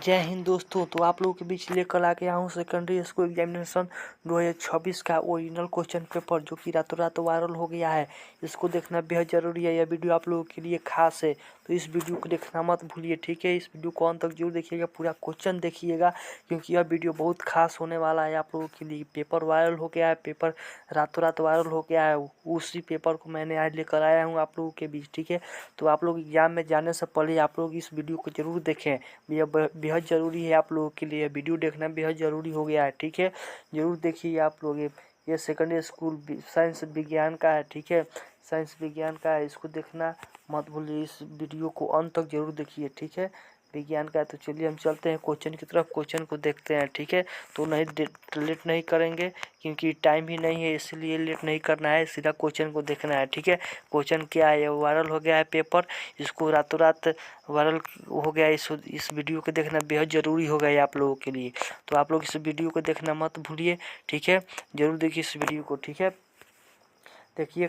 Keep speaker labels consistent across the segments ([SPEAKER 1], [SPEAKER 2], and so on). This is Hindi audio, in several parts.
[SPEAKER 1] जय हिंद दोस्तों। तो आप लोगों के बीच लेकर आ गया हूँ सेकेंडरी स्कूल एग्जामिनेशन 2026 का ओरिजिनल क्वेश्चन पेपर, जो कि रातों रात वायरल हो गया है। इसको देखना बेहद ज़रूरी है। यह वीडियो आप लोगों के लिए खास है, तो इस वीडियो को देखना मत भूलिए, ठीक है। इस वीडियो को अंत तक जरूर देखिएगा, पूरा क्वेश्चन देखिएगा, क्योंकि यह वीडियो बहुत खास होने वाला है आप लोगों के लिए। पेपर वायरल हो गया है, पेपर रातों रात वायरल हो गया है। उसी पेपर को मैंने आज लेकर आया हूँ आप लोगों के बीच, ठीक है। तो आप लोग एग्जाम में जाने से पहले आप लोग इस वीडियो को जरूर देखें। यह बेहद ज़रूरी है आप लोगों के लिए। वीडियो देखना बेहद ज़रूरी हो गया है, ठीक है। ज़रूर देखिए आप लोग। ये सेकेंडरी स्कूल साइंस विज्ञान का है, ठीक है। साइंस विज्ञान का है, इसको देखना मत भूलिए। इस वीडियो को अंत तक जरूर देखिए, ठीक है। विज्ञान का है। तो चलिए हम चलते हैं क्वेश्चन की तरफ, क्वेश्चन को देखते हैं, ठीक है। तो लेट नहीं करेंगे, क्योंकि टाइम ही नहीं है, इसलिए लेट नहीं करना है, सीधा क्वेश्चन को देखना है, ठीक है। क्वेश्चन क्या है? वायरल हो गया है पेपर, इसको रातों रात वायरल हो गया। इस वीडियो को देखना बेहद ज़रूरी हो गया है आप लोगों के लिए। तो आप लोग इस वीडियो को देखना मत भूलिए, ठीक है। ज़रूर देखिए इस वीडियो को, ठीक है। देखिए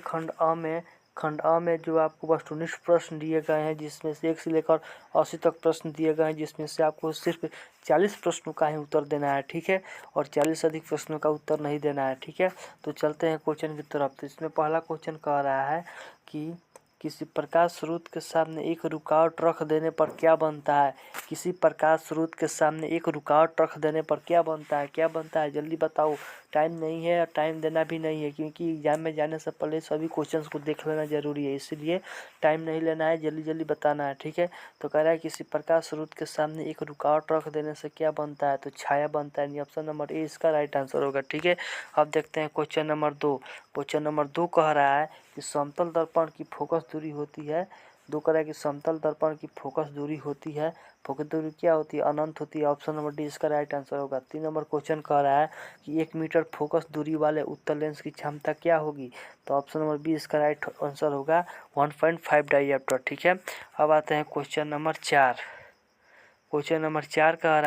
[SPEAKER 1] खंड अ में जो आपको वस्तुनिष्ठ प्रश्न दिए गए हैं, जिसमें से 1 से लेकर 80 तक प्रश्न दिए गए हैं, जिसमें से आपको सिर्फ 40 प्रश्नों का ही उत्तर देना है, ठीक है। और 40 से अधिक प्रश्नों का उत्तर नहीं देना है, ठीक है। तो चलते हैं क्वेश्चन की तरफ। तो इसमें पहला क्वेश्चन कह रहा है कि किसी प्रकाश स्रोत के सामने एक रुकावट रख देने पर क्या बनता है। किसी प्रकाश स्रोत के सामने एक रुकावट रख देने पर क्या बनता है? क्या बनता है जल्दी बताओ। टाइम नहीं है और टाइम देना भी नहीं है, क्योंकि एग्जाम में जाने से पहले सभी क्वेश्चंस को देख लेना जरूरी है, इसीलिए टाइम नहीं लेना है, जल्दी जल्दी बताना है, ठीक है। तो कह रहा है किसी प्रकाश स्रोत के सामने एक रुकावट रख देने से क्या बनता है? तो छाया बनता है। ऑप्शन नंबर ए इसका राइट आंसर होगा, ठीक है। अब देखते हैं क्वेश्चन नंबर 2। क्वेश्चन नंबर 2 कह रहा है कि समतल दर्पण की फोकस दूरी होती है। 2 कह रहा है कि समतल दर्पण की फोकस दूरी होती है। फोकस दूरी क्या होती है? अनंत होती है। ऑप्शन नंबर डी इसका राइट आंसर होगा। 3 नंबर क्वेश्चन कह रहा है कि 1 मीटर फोकस दूरी वाले उत्तल लेंस की क्षमता क्या होगी। तो ऑप्शन नंबर बी इसका राइट आंसर होगा 1.5 डायऑप्टर, ठीक है। अब आते हैं क्वेश्चन नंबर 4। क्वेश्चन नंबर 4 कह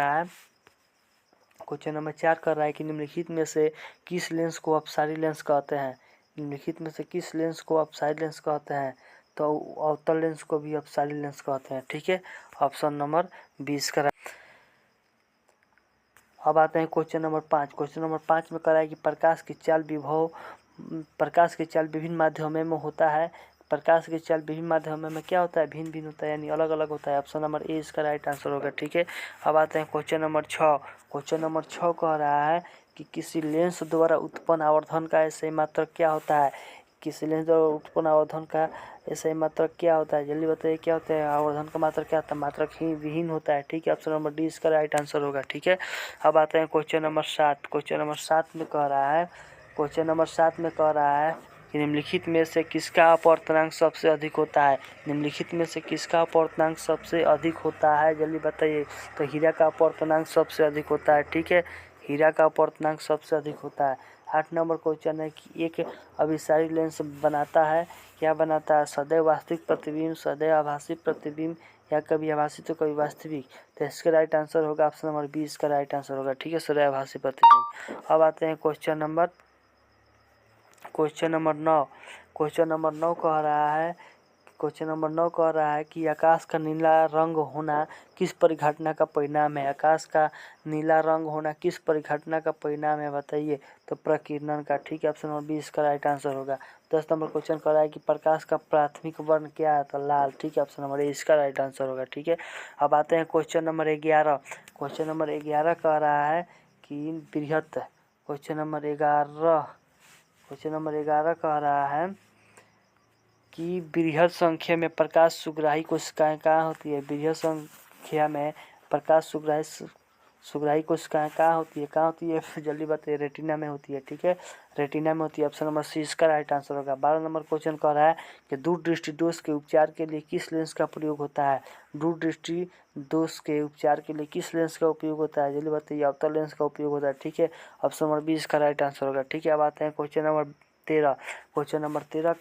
[SPEAKER 1] रहा है कि निम्नलिखित में से किस लेंस को अपसारी लेंस कहते हैं। निम्नलिखित में से किस लेंस को अपसारी लेंस कहते हैं? तो अवतल लेंस को भी अपसारी लेंस कहते हैं, ठीक है। ऑप्शन नंबर 20 का। अब आते हैं क्वेश्चन नंबर 5। क्वेश्चन नंबर 5 में कह रहा है कि प्रकाश की चाल विभिन्न माध्यमों में होता है। प्रकाश की चाल विभिन्न माध्यमों में क्या होता है? भिन्न भिन्न होता है, यानी अलग अलग होता है। ऑप्शन नंबर ए इसका राइट आंसर होगा, ठीक है। अब आते हैं क्वेश्चन नंबर 6। क्वेश्चन नंबर 6 कह रहा है कि किसी लेंस द्वारा उत्पन्न आवर्धन का ऐसे मात्रक क्या होता है। किसी लेंस द्वारा उत्पन्न आवर्धन का ऐसे मात्रक क्या होता है? जल्दी बताइए क्या होता है? आवर्धन का मात्रक क्या होता है? मात्रक ही विहीन होता है, ठीक है। ऑप्शन नंबर डी इसका राइट आंसर होगा, ठीक है। अब आते हैं क्वेश्चन नंबर 7। क्वेश्चन नंबर 7 में कह रहा है कि निम्नलिखित में से किसका अपवर्तनांक सबसे अधिक होता है। निम्नलिखित में से किसका अपवर्तनांक सबसे अधिक होता है? जल्दी बताइए। तो हीरा का अपवर्तनांक सबसे अधिक होता है, ठीक है। हीरा का अपवर्तनांक सबसे अधिक होता है। 8 नंबर क्वेश्चन है कि एक अभिसारी लेंस बनाता है, क्या बनाता है? सदैव वास्तविक प्रतिबिंब, सदैव आभासी प्रतिबिंब, या कभी आभासी तो कभी वास्तविक। तो इसका राइट आंसर होगा ऑप्शन नंबर 20 का राइट आंसर होगा, ठीक है। सदैव आभासी प्रतिबिंब। अब आते हैं क्वेश्चन नंबर 9। क्वेश्चन नंबर 9 कह रहा है कि आकाश का नीला रंग होना किस परिघटना का परिणाम है। आकाश का नीला रंग होना किस परिघटना का परिणाम है बताइए। तो प्रकीर्णन का, ठीक है। ऑप्शन नंबर 20 का राइट आंसर होगा। 10 नंबर क्वेश्चन कह रहा है कि प्रकाश का प्राथमिक वर्ण क्या है। तो लाल, ठीक है। ऑप्शन नंबर ए इसका राइट आंसर होगा, ठीक है। अब आते हैं क्वेश्चन नंबर 11। क्वेश्चन नंबर 11 कह रहा है कि बृहत क्वेश्चन नंबर 11 कह रहा है कि बृहद संख्या में प्रकाश सुग्राही कोशिकाएं कहाँ होती है। बृहद संख्या में प्रकाश सुग्राही कोशिकाएं कहाँ होती है? जल्दी बताइए। रेटिना में होती है, ठीक है। रेटिना में होती है। ऑप्शन नंबर सी इसका राइट आंसर होगा। 12 नंबर क्वेश्चन कह रहा है कि दूरदृष्टि दोष के उपचार के लिए किस लेंस का प्रयोग होता है। दूरदृष्टि दोष के उपचार के लिए किस लेंस का उपयोग होता है? जल्दी बताइए। अवतल लेंस का उपयोग होता है, ठीक है। ऑप्शन नंबर 20 का राइट आंसर होगा, ठीक है। अब आते हैं क्वेश्चन नंबर 13। क्वेश्चन नंबर 13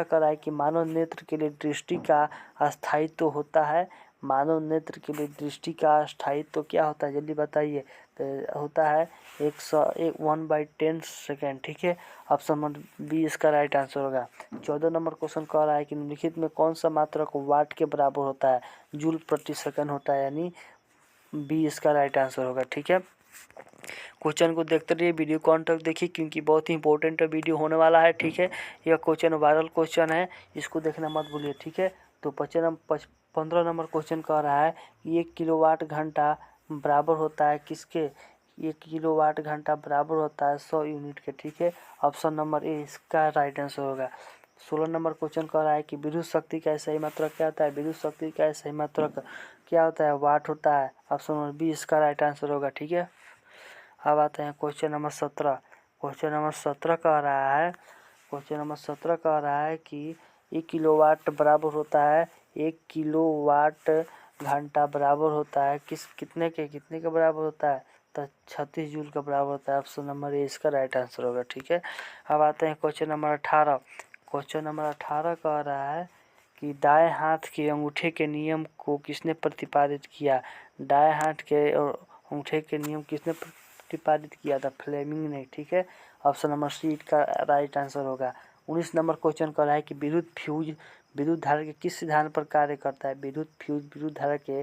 [SPEAKER 1] कह रहा है कि मानव नेत्र के लिए दृष्टि का अस्थायित्व होता है। मानव नेत्र के लिए दृष्टि का स्थायित्व तो क्या होता है, जल्दी बताइए। तो होता है 1/10 सेकेंड। ठीक है, ऑप्शन नंबर बी इसका राइट आंसर होगा। 14 नंबर क्वेश्चन कह रहा है कि निम्नलिखित में कौन सा मात्रक वाट के बराबर होता है, जूल प्रति सेकंड होता है, यानी बी इसका राइट आंसर होगा। ठीक है, क्वेश्चन को देखते रहिए, वीडियो को अंत तक देखिए क्योंकि बहुत ही इंपॉर्टेंट वीडियो होने वाला है। ठीक है, यह क्वेश्चन वायरल क्वेश्चन है, इसको देखना मत भूलिए। ठीक है, तो 15 नंबर क्वेश्चन कह रहा है कि 1 किलोवाट घंटा बराबर होता है किसके, 1 किलोवाट घंटा बराबर होता है 100 यूनिट के। ठीक है, ऑप्शन नंबर ए इसका राइट आंसर होगा। 16 नंबर क्वेश्चन कह रहा है कि विद्युत शक्ति का सही मात्रक क्या होता है, विद्युत शक्ति का सही मात्रक क्या होता है, वाट होता है। ऑप्शन नंबर बी इसका राइट आंसर होगा। ठीक है, अब आते हैं क्वेश्चन नंबर 17। क्वेश्चन नंबर 17 कह रहा है, क्वेश्चन नंबर 17 कह रहा है कि 1 किलोवाट बराबर होता है, 1 किलोवाट घंटा बराबर होता है कितने के बराबर होता है, तो 36 जूल का बराबर होता है। ऑप्शन नंबर ए इसका राइट आंसर होगा। ठीक है, अब आते हैं क्वेश्चन नंबर 18। क्वेश्चन नंबर 18 कह रहा है कि दाएं हाथ के अंगूठे के नियम को किसने प्रतिपादित किया, दाएं हाथ के अंगूठे के नियम किसने प्रतिपादित किया था, फ्लेमिंग ने। ठीक है, ऑप्शन नंबर सी का राइट आंसर होगा। 19 नंबर क्वेश्चन कर रहा है कि विद्युत फ्यूज विद्युत धारा के किस सिद्धांत पर कार्य करता है, विद्युत फ्यूज विद्युत धारा के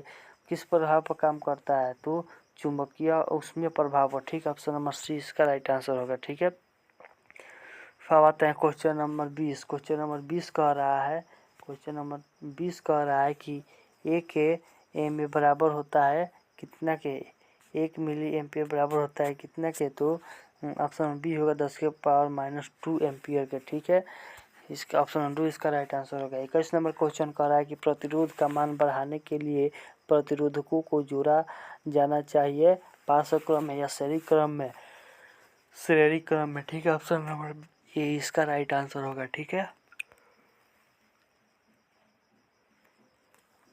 [SPEAKER 1] किस प्रभाव पर काम करता है, तो चुंबकीय ऊष्मीय प्रभाव पर। ठीक, ऑप्शन नंबर सी इसका राइट आंसर होगा। ठीक है, अब आते हैं क्वेश्चन नंबर 20। क्वेश्चन नंबर 20 कह रहा है, क्वेश्चन नंबर 20 कह रहा है कि 1 एम बराबर होता है कितना के, 1 मिली एम्पियर बराबर होता है कितना के, तो ऑप्शन बी होगा 10⁻² एम्पियर के। ठीक है, इसका ऑप्शन नंबर 2 इसका राइट आंसर होगा। 21 नंबर क्वेश्चन कह रहा है कि प्रतिरोध का मान बढ़ाने के लिए प्रतिरोधकों को जोड़ा जाना चाहिए, पार्श्व क्रम में या श्रेणी क्रम में, श्रेणी क्रम में। ठीक है, ऑप्शन नंबर ए इसका राइट आंसर होगा। ठीक है,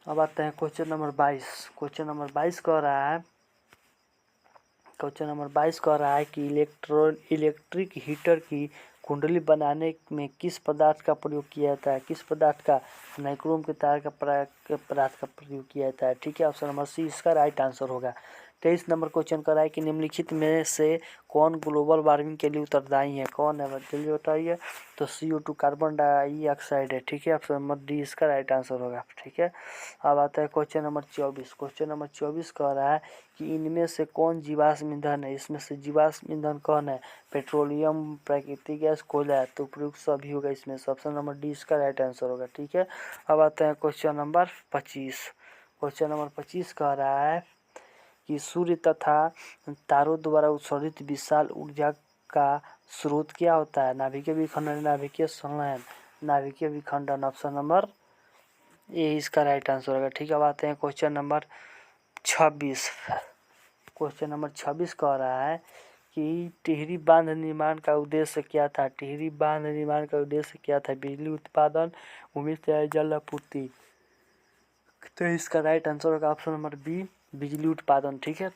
[SPEAKER 1] अब आते हैं क्वेश्चन नंबर 22। क्वेश्चन नंबर 22 कह रहा है, क्वेश्चन नंबर 22 कह रहा है कि इलेक्ट्रिक हीटर की कुंडली बनाने में किस पदार्थ का प्रयोग किया जाता है, किस पदार्थ का, नाइक्रोम के तार का पदार्थ का प्रयोग किया जाता है। ठीक है, ऑप्शन नंबर सी इसका राइट आंसर होगा। 23 नंबर क्वेश्चन कर रहा है कि निम्नलिखित में से कौन ग्लोबल वार्मिंग के लिए उत्तरदायी है, कौन है, जल्दी बताइए। तो CO2 कार्बन डाइऑक्साइड है। ठीक है, ऑप्शन नंबर डी इसका राइट आंसर होगा। ठीक है, अब आता है क्वेश्चन नंबर 24। क्वेश्चन नंबर 24 कह रहा है कि इनमें से कौन जीवाश्म ईंधन है, इसमें से जीवाश्म ईंधन कौन है, पेट्रोलियम, प्राकृतिक गैस, कोयला है, तो प्रयुक्त सभी होगा इसमें से। ऑप्शन नंबर डी इसका राइट आंसर होगा। ठीक है, अब आते हैं क्वेश्चन नंबर 25। क्वेश्चन नंबर 25 कह रहा है कि सूर्य तथा तारों द्वारा उत्सर्जित विशाल ऊर्जा का स्रोत क्या होता है, नाभिकीय विखंडन, नाभिकीय संलयन, नाभिकीय विखंडन। ऑप्शन नंबर ए इसका राइट आंसर होगा। ठीक है, अब आते हैं क्वेश्चन नंबर 26। क्वेश्चन नंबर 26 कह रहा है कि टिहरी बांध निर्माण का उद्देश्य क्या था, टिहरी बांध निर्माण का उद्देश्य क्या था, बिजली उत्पादन, भूमि सिंचाई, जल आपूर्ति, तो इसका राइट आंसर होगा ऑप्शन नंबर बी, बिजली उत्पादन। ठीक है,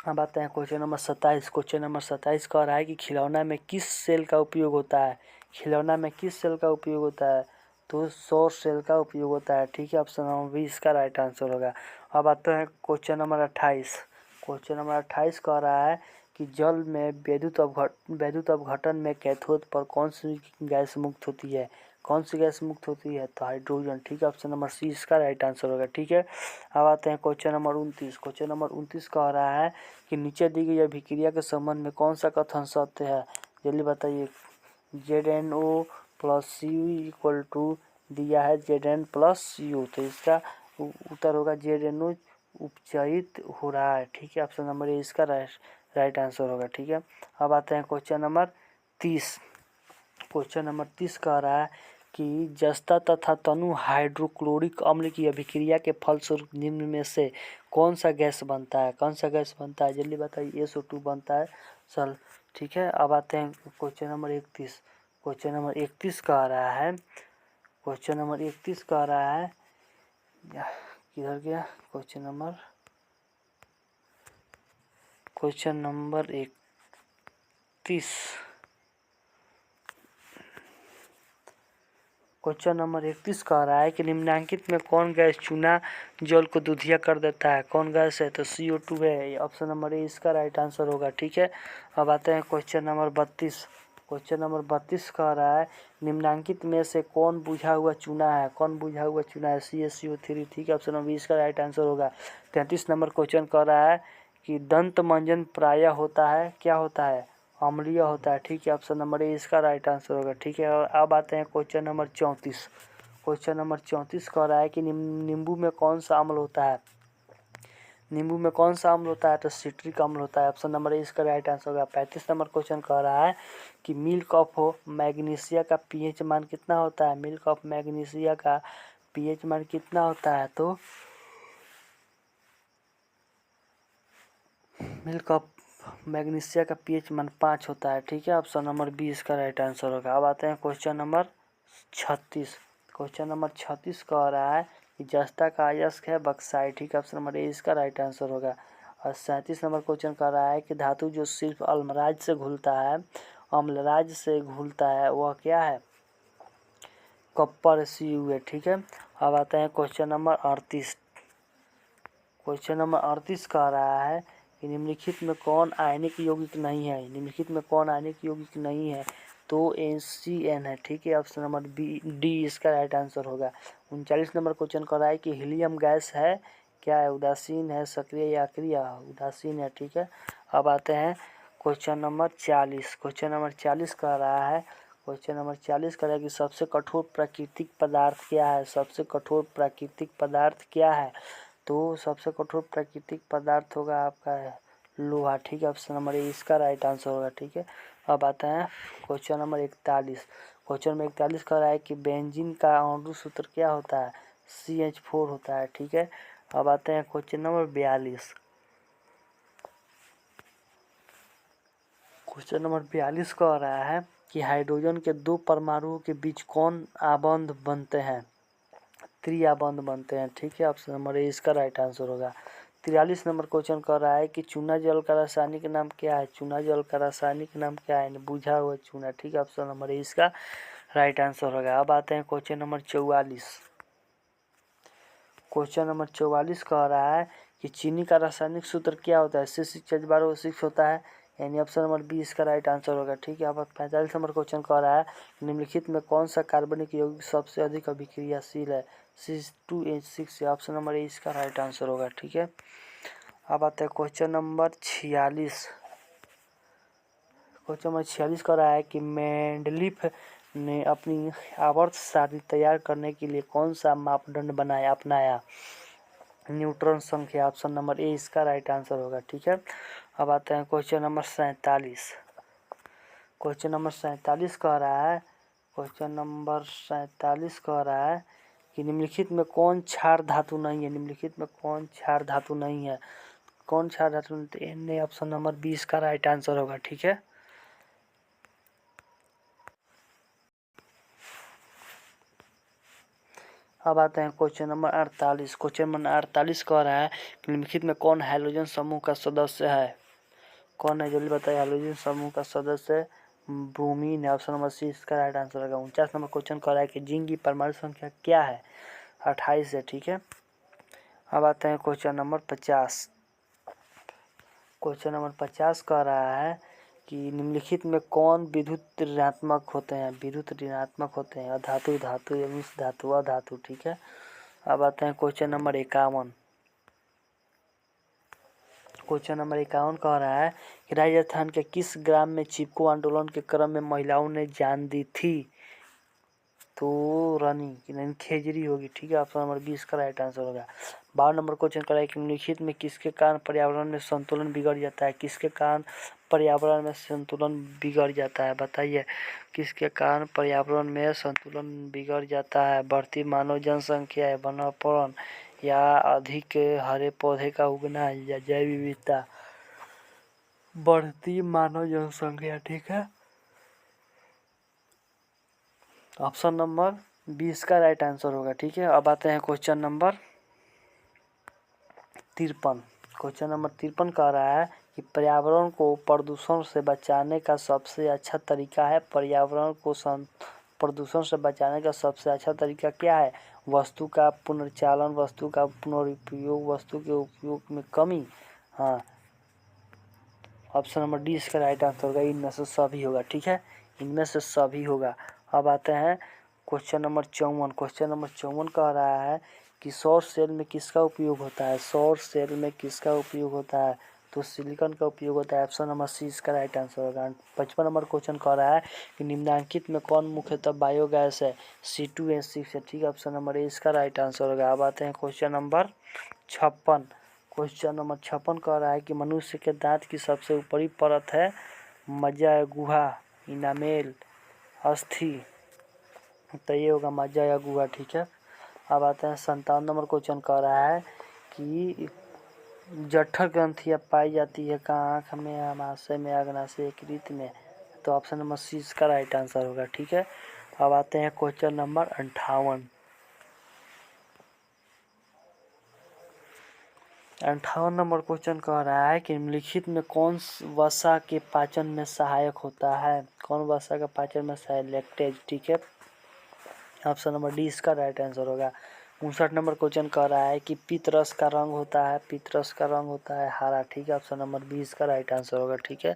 [SPEAKER 1] अब आते हैं क्वेश्चन नंबर 27। क्वेश्चन नंबर 27 कह रहा है कि खिलौना में किस सेल का उपयोग होता है, खिलौना में किस सेल का उपयोग होता है, तो सौर सेल का उपयोग होता है। ठीक है, ऑप्शन नंबर बी इसका राइट आंसर होगा। अब आते हैं क्वेश्चन नंबर 28। क्वेश्चन नंबर 28 कह रहा है कि जल में विद्युत अपघटन में कैथोड पर कौन सी गैस मुक्त होती है, कौन सी गैस मुक्त होती है, तो हाइड्रोजन। ठीक है, ऑप्शन नंबर सी इसका राइट आंसर होगा। ठीक है, अब आते हैं क्वेश्चन नंबर 29। क्वेश्चन नंबर 29 कह रहा है कि नीचे दी गई अभिक्रिया के संबंध में कौन सा कथन सत्य है, जल्दी बताइए। ZnO + Cu दिया है Zn + U, तो इसका उत्तर होगा ZnO उपचयित हो रहा है। ठीक है, ऑप्शन नंबर ए इसका राइट आंसर होगा। ठीक है, अब आते हैं क्वेश्चन नंबर 30। क्वेश्चन नंबर 30 कह रहा है कि जस्ता तथा तनु हाइड्रोक्लोरिक अम्ल की अभिक्रिया के फलस्वरूप निम्न में से कौन सा गैस बनता है, कौन सा गैस बनता है, जल्दी बताइए। SO2 बनता है सल। ठीक है, अब आते हैं क्वेश्चन नंबर 31। क्वेश्चन नंबर 31 कह रहा है, क्वेश्चन नंबर 31 कह रहा है, किधर गया क्वेश्चन नंबर 31। क्वेश्चन नंबर 31 कह रहा है कि निम्नलिखित में कौन गैस चूना जल को दूधिया कर देता है। कौन गैस है? तो CO2 है। ऑप्शन नंबर ए इसका राइट आंसर होगा। ठीक है, अब आते हैं क्वेश्चन नंबर 32। क्वेश्चन नंबर 32 कह रहा है निम्नलिखित में से कौन बुझा हुआ चूना है। कौन बुझा हुआ चूना है? CaCO3। ठीक है, ऑप्शन नंबर 20 का राइट आंसर होगा। 33 नंबर क्वेश्चन कह रहा है कि दंत मंजन प्रायः होता है, क्या होता है? अम्लीय होता है। ठीक है, ऑप्शन नंबर ए इसका राइट आंसर होगा। ठीक है, और अब आते हैं क्वेश्चन नंबर 34। क्वेश्चन नंबर 34 कह रहा है कि नींबू में कौन सा अम्ल होता है। नींबू में कौन सा अम्ल होता है? तो सिट्रिक अम्ल होता है। ऑप्शन नंबर ए इसका राइट आंसर होगा। 35 नंबर क्वेश्चन कह रहा है कि मिल्क ऑफ मैग्नीशिया का pH मान कितना होता है। मिल्क ऑफ मैग्नीशिया का pH मान कितना होता है? तो मिल्क ऑफ मैग्नीशिया का pH मान 5 होता है। ठीक है, ऑप्शन नंबर 20 का राइट आंसर होगा। अब आते हैं क्वेश्चन नंबर 36। क्वेश्चन नंबर 36 कह रहा है कि जस्ता का अयस्क है बक्साइट। ठीक है, ऑप्शन नंबर ए इसका राइट आंसर होगा। और 37 नंबर क्वेश्चन कह रहा है कि धातु जो सिर्फ अम्लराज से घुलता है, अम्लराज से घुलता है, वह क्या है? कॉपर Cu है। ठीक है, अब आते हैं क्वेश्चन नंबर 38। क्वेश्चन नंबर 38 कह रहा है कि निम्नलिखित में कौन आयनिक यौगिक नहीं है। निम्नलिखित में कौन आयनिक यौगिक नहीं है? तो NCN है। ठीक है, ऑप्शन नंबर डी इसका राइट आंसर होगा। 39 नंबर क्वेश्चन कर रहा है कि हीलियम गैस है, क्या है? उदासीन है, सक्रिय या अक्रिय? उदासीन है। ठीक है, अब आते हैं क्वेश्चन नंबर 40। क्वेश्चन नंबर 40 कह रहा है कि सबसे कठोर प्राकृतिक पदार्थ क्या है। सबसे कठोर प्राकृतिक पदार्थ क्या है? तो सबसे कठोर प्राकृतिक पदार्थ होगा आपका लोहा। ठीक है, ऑप्शन नंबर ए इसका राइट आंसर होगा। ठीक है, अब आता है क्वेश्चन नंबर 41। क्वेश्चन नंबर 41 कह रहा है कि बेंजीन का अणु सूत्र क्या होता है। CH4 होता है। ठीक है, अब आते हैं क्वेश्चन नंबर 42। क्वेश्चन नंबर 42 कह रहा है कि हाइड्रोजन के दो परमाणुओं के बीच कौन आबंध बनते हैं। त्रिआबंध बनते हैं। ठीक है, ऑप्शन नंबर ए इसका राइट आंसर होगा। 43 नंबर क्वेश्चन कर रहा है कि चूना जल का रासायनिक नाम क्या है। चूना जल का रासायनिक नाम क्या है? बुझा हुआ चूना। ठीक है, ऑप्शन नंबर ए इसका राइट आंसर होगा। अब आते हैं क्वेश्चन नंबर 44। क्वेश्चन नंबर 44 कह रहा है कि चीनी का रासायनिक सूत्र क्या होता है। C6H12O6 होता है, यानी ऑप्शन नंबर बी इसका राइट आंसर होगा। ठीक है, अब 45 नंबर क्वेश्चन कह रहा है निम्नलिखित में कौन सा कार्बनिक यौगिक सबसे अधिक अभिक्रियाशील है। C2H6 ऑप्शन नंबर ए इसका राइट आंसर होगा। ठीक है, अब आते हैं क्वेश्चन नंबर 46। क्वेश्चन नंबर 46 कह रहा है कि मेंडलीफ ने अपनी आवर्त सारणी तैयार करने के लिए कौन सा मापदंड अपनाया। न्यूट्रॉन संख्या। ऑप्शन नंबर ए इसका राइट आंसर होगा। ठीक है, अब आते हैं क्वेश्चन नंबर 47। क्वेश्चन नंबर 47 कह रहा है कि निम्नलिखित में कौन क्षार धातु नहीं है। निम्नलिखित में कौन क्षार धातु नहीं है? कौन क्षार धातु नहीं? तो एन ऑप्शन नंबर 20 का राइट आंसर होगा। ठीक है, अब आते हैं क्वेश्चन नंबर 48। क्वेश्चन नंबर 48 कह रहा है कि निम्नलिखित में कौन हाइड्रोजन समूह का सदस्य है। कौन है जल्दी बताइए। हाइड्रोजन समूह का सदस्य ब्रोमीन है। ऑप्शन नंबर सी इसका राइट आंसर होगा। 49 नंबर क्वेश्चन कह रहा है कि जिंक की परमाणु संख्या क्या है। 28 है। ठीक है, अब आते हैं क्वेश्चन नंबर 50। क्वेश्चन नंबर 50 कह रहा है कि निम्नलिखित में कौन विद्युत ऋणात्मक होते हैं। विद्युत ऋणात्मक होते हैं अधातु, धातु या मिश्र धातु, अधातु। ठीक है, अब आते हैं क्वेश्चन नंबर 51। क्वेश्चन नंबर 51 कह रहा है कि राजस्थान के किस ग्राम में चिपको आंदोलन के क्रम में महिलाओं ने जान दी थी। तो रनी की खेजरी होगी। ठीक है, ऑप्शन नंबर 20 का राइट आंसर होगा। 12 नंबर क्वेश्चन कर रहा है कि निम्नलिखित में किसके कारण पर्यावरण में संतुलन बिगड़ जाता है। किसके कारण पर्यावरण में संतुलन बिगड़ जाता है? बताइए, किसके कारण पर्यावरण में संतुलन बिगड़ जाता है? बढ़ती मानव जनसंख्या, वनोपरण, या अधिक हरे पौधे का उगना, या जैव विविधता। बढ़ती मानव जनसंख्या। ठीक है, ऑप्शन नंबर 20 का राइट आंसर होगा। ठीक है, अब आते हैं क्वेश्चन नंबर 53। क्वेश्चन नंबर 53 कह रहा है कि पर्यावरण को प्रदूषण से बचाने का सबसे अच्छा तरीका है। पर्यावरण को प्रदूषण से बचाने का सबसे अच्छा तरीका क्या है? वस्तु का पुनर्चालन, वस्तु का पुनरुपयोग, वस्तु के उपयोग में कमी। हाँ, ऑप्शन नंबर डी इसका राइट आंसर होगा। इनमें से सभी होगा, ठीक है, इनमें से सभी होगा। अब आते हैं क्वेश्चन नंबर 54। क्वेश्चन नंबर 54 कह रहा है कि सौर सेल में किसका उपयोग होता है? सौर सेल में किसका उपयोग होता है? तो सिलिकॉन का उपयोग होता है। ऑप्शन नंबर सी इसका राइट आंसर होगा। 55 नंबर क्वेश्चन कह रहा है कि निम्नलिखित में कौन मुख्यतः बायोगैस है? C2H6 है, ठीक है, ऑप्शन नंबर ए इसका राइट आंसर होगा। अब आते हैं क्वेश्चन नंबर 56। क्वेश्चन नंबर 56 कह रहा है कि मनुष्य के दांत की सबसे ऊपरी परत है मज्जा या गुहा, इनामेल, अस्थि। तो ये होगा मज्जा या गुहा, ठीक है। अब आते हैं 57 नंबर क्वेश्चन कह रहा है कि जठर ग्रंथियाँ पाई जाती है कहाँ? आँख में, आमाशय में, अग्नाशय, यकृत में। तो ऑप्शन नंबर सी इसका राइट आंसर होगा, ठीक है। अब आते हैं क्वेश्चन नंबर 58। 58 नंबर क्वेश्चन कह रहा है कि निम्नलिखित में कौन वसा के पाचन में सहायक होता है? कौन वसा का पाचन में सहायक? लैक्टेज, ठीक है, ऑप्शन नंबर डी इसका राइट आंसर होगा। 59 नंबर क्वेश्चन कह रहा है कि पित्त रस का रंग होता है, पित्त रस का रंग होता है हरा, ठीक है, ऑप्शन नंबर बी इसका राइट आंसर होगा, ठीक है।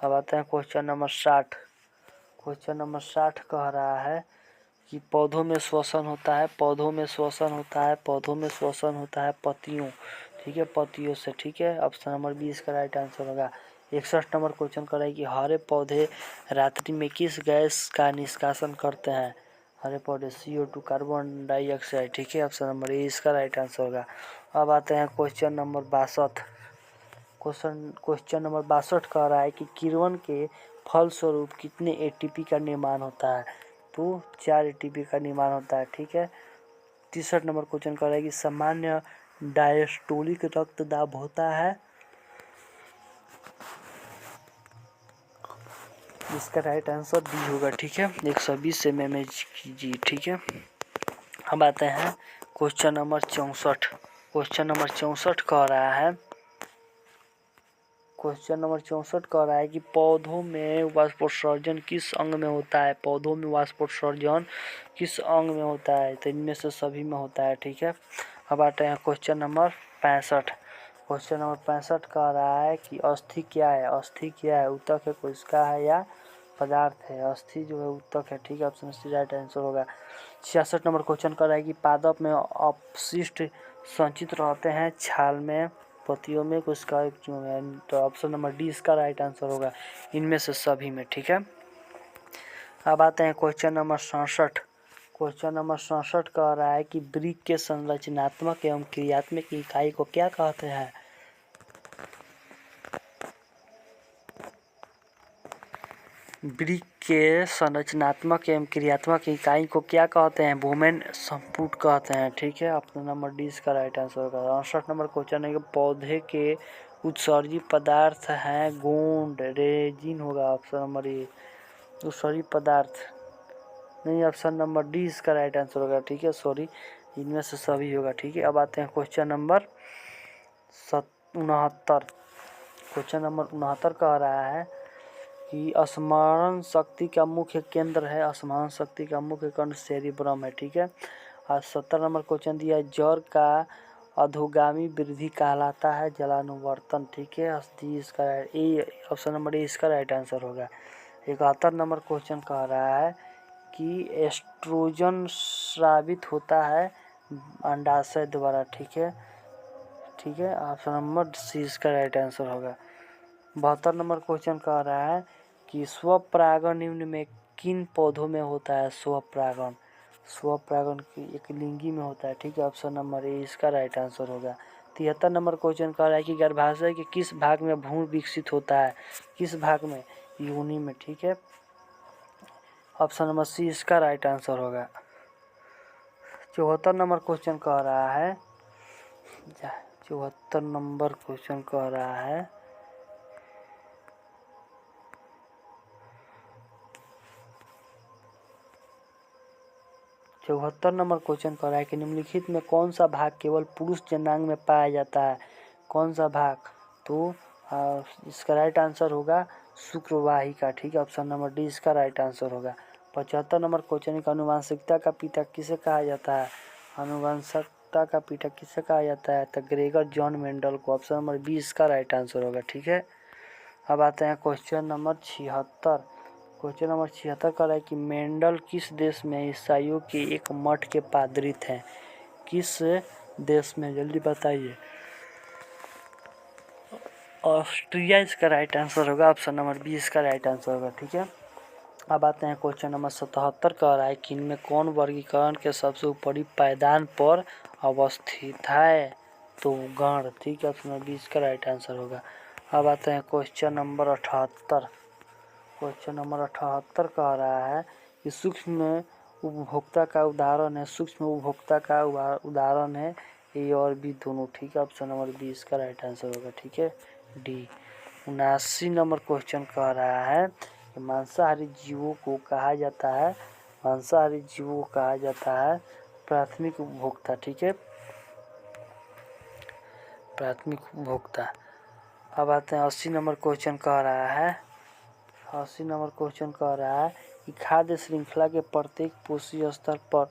[SPEAKER 1] अब आते हैं क्वेश्चन नंबर 60। क्वेश्चन नंबर 60 कह रहा है कि पौधों में श्वसन होता है, पौधों में श्वसन होता है, पौधों में श्वसन होता है पत्तियों, ठीक है, पत्तियों से, ठीक है, ऑप्शन नंबर बी इसका राइट आंसर होगा। 61 नंबर क्वेश्चन कर रहा है कि हरे पौधे रात्रि में किस गैस का निष्कासन करते हैं? हरे पौधे CO2, कार्बन डाइऑक्साइड, ठीक है, ऑप्शन नंबर ए इसका राइट आंसर होगा। अब आते हैं क्वेश्चन नंबर 62। क्वेश्चन नंबर 62 कह रहा है कि किण्वन के फलस्वरूप कितने ATP का निर्माण होता है? तो 4 ATP का निर्माण होता है, ठीक है। 63 नंबर क्वेश्चन कह रहा है कि सामान्य डायस्टोलिक रक्तदाब होता है। इसका राइट आंसर डी होगा, ठीक है, 120 mm कीजिए, ठीक है। अब आते हैं क्वेश्चन नंबर 64। क्वेश्चन नंबर 64 कह रहा है, क्वेश्चन नंबर 64 कह रहा है कि पौधों में वाष्पोत्सर्जन किस अंग में होता है? पौधों में वाष्पोत्सर्जन किस अंग में होता है? तो इनमें से सभी में होता है, ठीक है। अब आते हैं क्वेश्चन नंबर 65। क्वेश्चन नंबर 65 कह रहा है कि अस्थि क्या है? अस्थि क्या है? ऊतक है, कोशिका है या पदार्थ है? अस्थि जो है ऊतक है, ठीक है, ऑप्शन सी राइट आंसर होगा। 66 नंबर क्वेश्चन कर रहा है कि पादप में अपशिष्ट संचित रहते हैं छाल में, पत्तियों में, कोशिका में। तो ऑप्शन नंबर डी इसका राइट आंसर होगा, इनमें से सभी में, ठीक है। अब आते हैं क्वेश्चन नंबर 67। क्वेश्चन नंबर 67 कह रहा है कि वृक्क के संरचनात्मक एवं क्रियात्मक इकाई को क्या कहते हैं? वृक्क के संरचनात्मक एवं क्रियात्मक इकाई को क्या कहते हैं? वुमेन संपुट कहते हैं, ठीक है, ऑप्शन नंबर डी इसका राइट आंसर होगा। 68 नंबर क्वेश्चन है कि पौधे के उत्सर्जी पदार्थ हैं गोंड, रेजिन होगा, ऑप्शन नंबर ए। उत्सर्जी पदार्थ नहीं, ऑप्शन नंबर डी इसका राइट आंसर होगा, ठीक है, सॉरी, इनमें से सभी होगा, ठीक है। अब आते हैं क्वेश्चन नंबर 69। क्वेश्चन नंबर 69 कह रहा है कि स्मरण शक्ति का मुख्य केंद्र है, स्मरण शक्ति का मुख्य केंद्र सेरिब्रम है, ठीक है। और 70 नंबर क्वेश्चन दिया है जड़ का अधोगामी वृद्धि कहलाता है जलानुवर्तन, ठीक है, इसका ए ऑप्शन नंबर ए इसका राइट आंसर होगा। 71 नंबर क्वेश्चन कह रहा है कि एस्ट्रोजन स्रावित होता है अंडाशय द्वारा, ठीक है, ठीक है, ऑप्शन नंबर सी इसका राइट आंसर होगा। 72 नंबर क्वेश्चन कह रहा है कि स्वपरागण निम्न में किन पौधों में होता है? स्वपरागण, स्वपरागण की एक लिंगी में होता है, ठीक है, ऑप्शन नंबर ए इसका राइट आंसर होगा। 73 नंबर क्वेश्चन कह रहा है कि गर्भाशय के किस भाग में भ्रूण विकसित होता है? किस भाग में? योनि में, ठीक है, ऑप्शन नंबर सी इसका राइट आंसर होगा। 74 नंबर क्वेश्चन कह रहा है, 74 नंबर क्वेश्चन कह रहा है 74 नंबर क्वेश्चन कह रहा है कि निम्नलिखित में कौन सा भाग केवल पुरुष जननांग में पाया जाता है? कौन सा भाग? तो इसका राइट आंसर होगा शुक्रवाहिका, ठीक है, ऑप्शन नंबर डी इसका राइट आंसर होगा।
[SPEAKER 2] 75 नंबर क्वेश्चन का आनुवंशिकता का पिता किसे कहा जाता है? आनुवंशिकता का पिता किसे कहा जाता है? तो ग्रेगर जॉन मेंडल को। ऑप्शन नंबर 20 का राइट आंसर होगा। ठीक है, अब आते हैं क्वेश्चन नंबर 76। क्वेश्चन नंबर 76 का है कि मेंडल किस देश में ईसाइयों के एक मठ के पादरी थे? किस देश में, जल्दी बताइए। ऑस्ट्रिया इसका राइट आंसर होगा। ऑप्शन नंबर 20 का राइट आंसर होगा। ठीक है, अब आते हैं क्वेश्चन नंबर 77 का है कि इनमें कौन वर्गीकरण के सबसे ऊपरी पायदान पर अवस्थित है? तो गण। ठीक है, ऑप्शन नंबर 20 का राइट आंसर होगा। अब आते हैं क्वेश्चन नंबर 78। क्वेश्चन नंबर 78 कह रहा है कि सूक्ष्म उपभोक्ता का उदाहरण है। सूक्ष्म उपभोक्ता का उदाहरण है ए और बी दोनों। ठीक है, ऑप्शन नंबर 20 का राइट आंसर होगा। ठीक है, डी। 79 नंबर क्वेश्चन कह रहा है कि मांसाहारी जीवों को कहा जाता है, मांसाहारी जीवों को कहा जाता है प्राथमिक उपभोक्ता। ठीक है, प्राथमिक उपभोक्ता। अब आते हैं 80 नंबर क्वेश्चन कह रहा है, 80 नंबर क्वेश्चन कह रहा है कि खाद्य श्रृंखला के प्रत्येक पोषी स्तर पर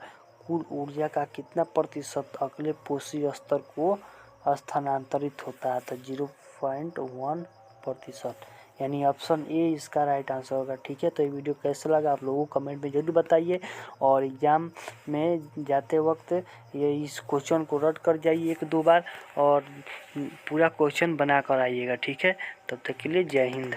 [SPEAKER 2] कुल ऊर्जा का कितना प्रतिशत अगले पोषी स्तर को स्थानांतरित होता है? तो 0.1%, यानी ऑप्शन ए इसका राइट आंसर होगा। ठीक है, तो ये वीडियो कैसा लगा आप लोगों को कमेंट में जरूर बताइए, और एग्ज़ाम में जाते वक्त ये इस क्वेश्चन को रट कर जाइए 1-2 बार और पूरा क्वेश्चन बना कर आइएगा। ठीक है, तब तक के लिए जय हिंद।